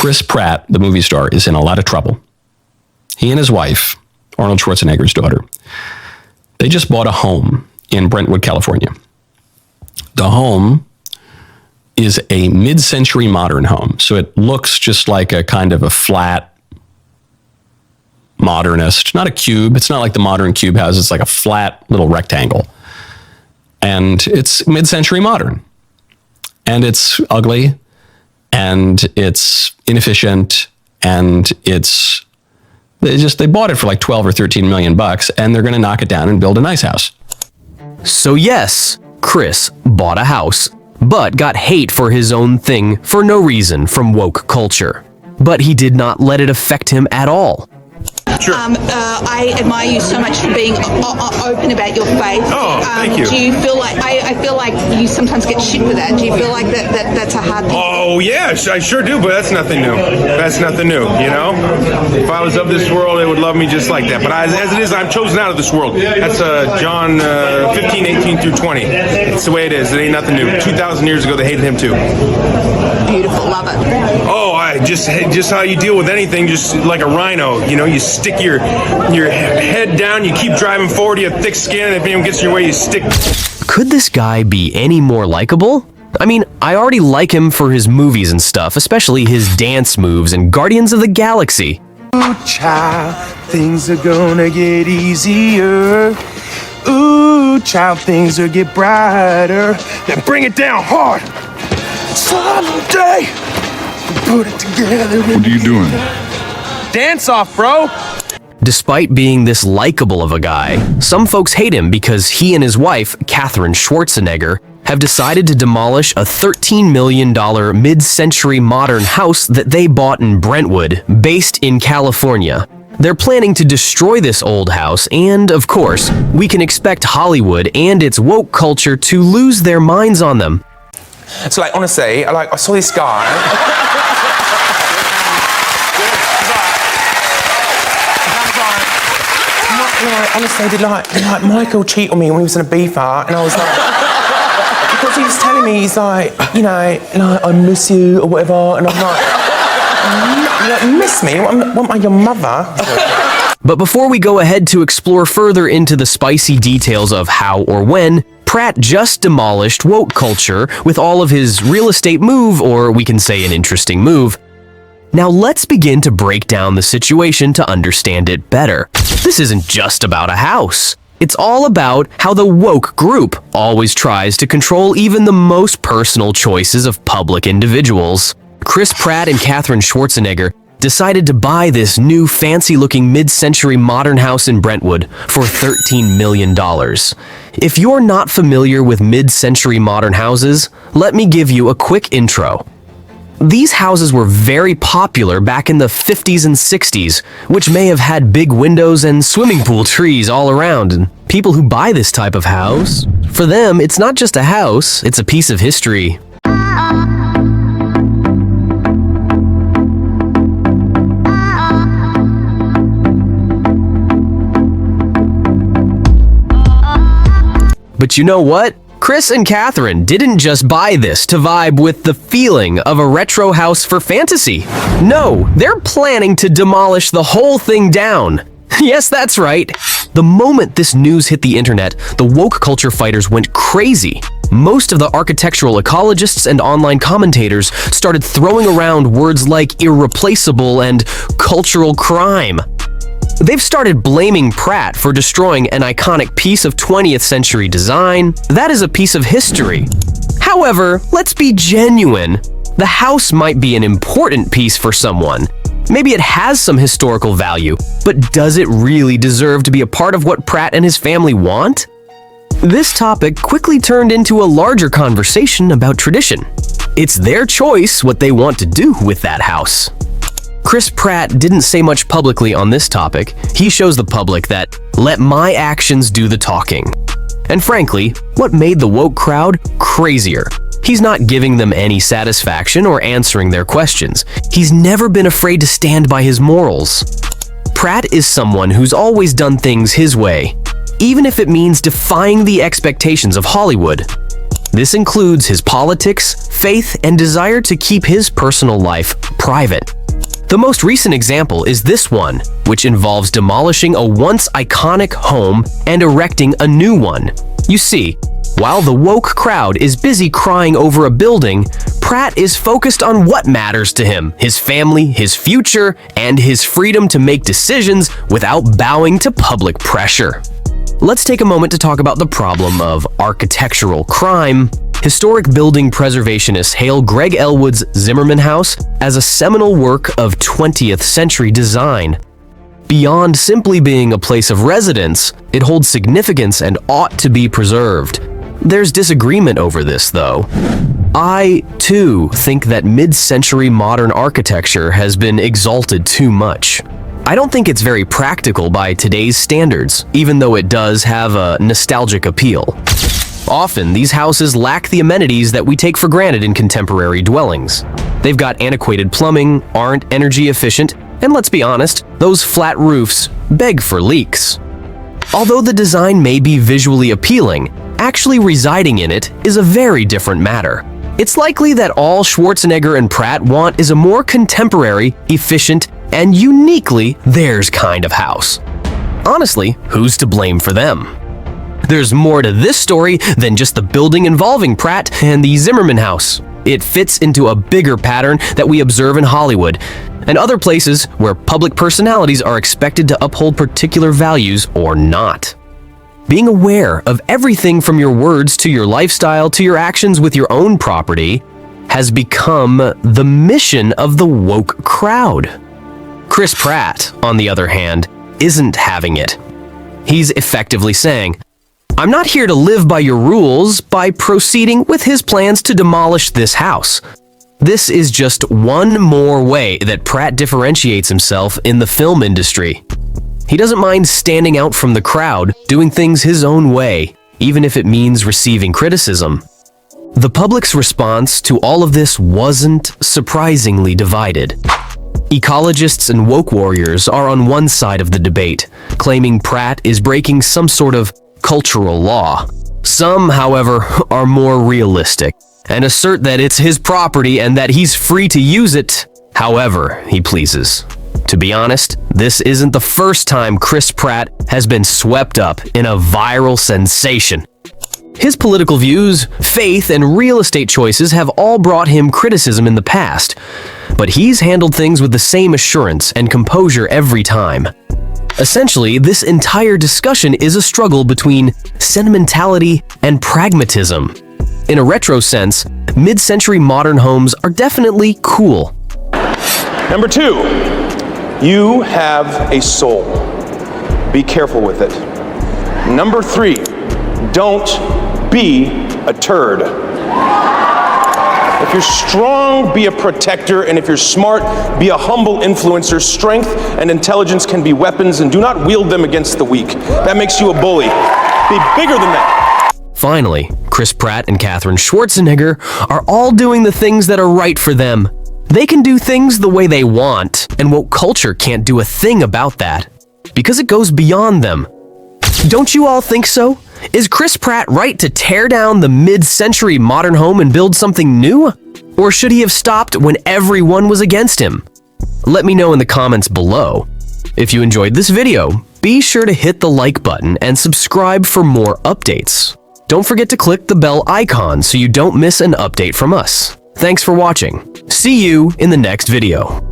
Chris Pratt, the movie star, is in a lot of trouble. He and his wife, Arnold Schwarzenegger's daughter, they just bought a home in Brentwood, California. The home is a mid-century modern home. So it looks just like a kind of a flat modernist, not a cube. It's not like the modern cube house. It's like a flat little rectangle. And it's mid-century modern. And it's ugly, and it's inefficient, and they bought it for like 12 or 13 million bucks, and they're going to knock it down and build a nice house. So yes, Chris bought a house, but got hate for his own thing for no reason from woke culture. But he did not let it affect him at all. Sure. I admire you so much for being open about your faith. Oh, thank you. Do you feel like I feel like you sometimes get shit with that? Do you feel like that's a hard thing? Oh yeah, I sure do, but that's nothing new. That's nothing new, you know? If I was of this world, they would love me just like that. But as it is, I'm chosen out of this world. That's John 15, 18 through 20. It's the way it is. It ain't nothing new. 2,000 years ago, they hated him too. Beautiful, love it. Oh, just how you deal with anything, just like a rhino. You know, you stick your head down, you keep driving forward, you have thick skin, and if anyone gets in your way, you stick. Could this guy be any more likable? I mean, I already like him for his movies and stuff, especially his dance moves in Guardians of the Galaxy. Ooh, child, things are gonna get easier. Ooh, child, things will get brighter. Then bring it down hard. Someday, put it together. What are you doing? Dance off, bro. Despite being this likable of a guy, some folks hate him because he and his wife, Katherine Schwarzenegger, have decided to demolish a $13 million mid-century modern house that they bought in Brentwood, based in California. They're planning to destroy this old house, and of course, we can expect Hollywood and its woke culture to lose their minds on them. So like, honestly, I saw this guy. Honestly, did like Michael cheat on me when he was in a beefer, and I was like, because he was telling me, he's like, you know, like, I miss you or whatever, and I'm like, you miss me? What am I, your mother? But before we go ahead to explore further into the spicy details of how or when, Pratt just demolished woke culture with all of his real estate move, or we can say an interesting move. Now let's begin to break down the situation to understand it better. This isn't just about a house. It's all about how the woke group always tries to control even the most personal choices of public individuals. Chris Pratt and Katherine Schwarzenegger decided to buy this new fancy-looking mid-century modern house in Brentwood for $13 million. If you're not familiar with mid-century modern houses, let me give you a quick intro. These houses were very popular back in the 50s and 60s, which may have had big windows and swimming pool trees all around. And people who buy this type of house, for them, it's not just a house, it's a piece of history. But you know what? Chris and Katherine didn't just buy this to vibe with the feeling of a retro house for fantasy. No, they're planning to demolish the whole thing down. Yes, that's right. The moment this news hit the internet, the woke culture fighters went crazy. Most of the architectural ecologists and online commentators started throwing around words like irreplaceable and cultural crime. They've started blaming Pratt for destroying an iconic piece of 20th century design. That is a piece of history. However, let's be genuine. The house might be an important piece for someone. Maybe it has some historical value, but does it really deserve to be a part of what Pratt and his family want? This topic quickly turned into a larger conversation about tradition. It's their choice what they want to do with that house. Chris Pratt didn't say much publicly on this topic. He shows the public that, let my actions do the talking. And frankly, what made the woke crowd crazier? He's not giving them any satisfaction or answering their questions. He's never been afraid to stand by his morals. Pratt is someone who's always done things his way, even if it means defying the expectations of Hollywood. This includes his politics, faith, and desire to keep his personal life private. The most recent example is this one, which involves demolishing a once iconic home and erecting a new one. You see, while the woke crowd is busy crying over a building, Pratt is focused on what matters to him, his family, his future, and his freedom to make decisions without bowing to public pressure. Let's take a moment to talk about the problem of architectural crime. Historic building preservationists hail Greg Elwood's Zimmerman House as a seminal work of 20th century design. Beyond simply being a place of residence, it holds significance and ought to be preserved. There's disagreement over this, though. I, too, think that mid-century modern architecture has been exalted too much. I don't think it's very practical by today's standards, even though it does have a nostalgic appeal. Often, these houses lack the amenities that we take for granted in contemporary dwellings. They've got antiquated plumbing, aren't energy efficient, and let's be honest, those flat roofs beg for leaks. Although the design may be visually appealing, actually residing in it is a very different matter. It's likely that all Schwarzenegger and Pratt want is a more contemporary, efficient, and uniquely theirs kind of house. Honestly, who's to blame for them? There's more to this story than just the building involving Pratt and the Zimmerman house. It fits into a bigger pattern that we observe in Hollywood and other places where public personalities are expected to uphold particular values or not. Being aware of everything from your words to your lifestyle to your actions with your own property has become the mission of the woke crowd. Chris Pratt, on the other hand, isn't having it. He's effectively saying, "I'm not here to live by your rules," by proceeding with his plans to demolish this house. This is just one more way that Pratt differentiates himself in the film industry. He doesn't mind standing out from the crowd, doing things his own way, even if it means receiving criticism. The public's response to all of this wasn't surprisingly divided. Ecologists and woke warriors are on one side of the debate, claiming Pratt is breaking some sort of cultural law. Some, however, are more realistic and assert that it's his property and that he's free to use it however he pleases. To be honest, this isn't the first time Chris Pratt has been swept up in a viral sensation. His political views, faith, and real estate choices have all brought him criticism in the past, but he's handled things with the same assurance and composure every time. Essentially, this entire discussion is a struggle between sentimentality and pragmatism. In a retro sense, mid-century modern homes are definitely cool. Number 2, you have a soul. Be careful with it. Number 3, don't be a turd. If you're strong, be a protector, and if you're smart, be a humble influencer. Strength and intelligence can be weapons, and do not wield them against the weak. That makes you a bully. Be bigger than that. Finally, Chris Pratt and Katherine Schwarzenegger are all doing the things that are right for them. They can do things the way they want, and woke culture can't do a thing about that, because it goes beyond them. Don't you all think so? Is Chris Pratt right to tear down the mid-century modern home and build something new? Or should he have stopped when everyone was against him? Let me know in the comments below. If you enjoyed this video, be sure to hit the like button and subscribe for more updates. Don't forget to click the bell icon so you don't miss an update from us. Thanks for watching. See you in the next video.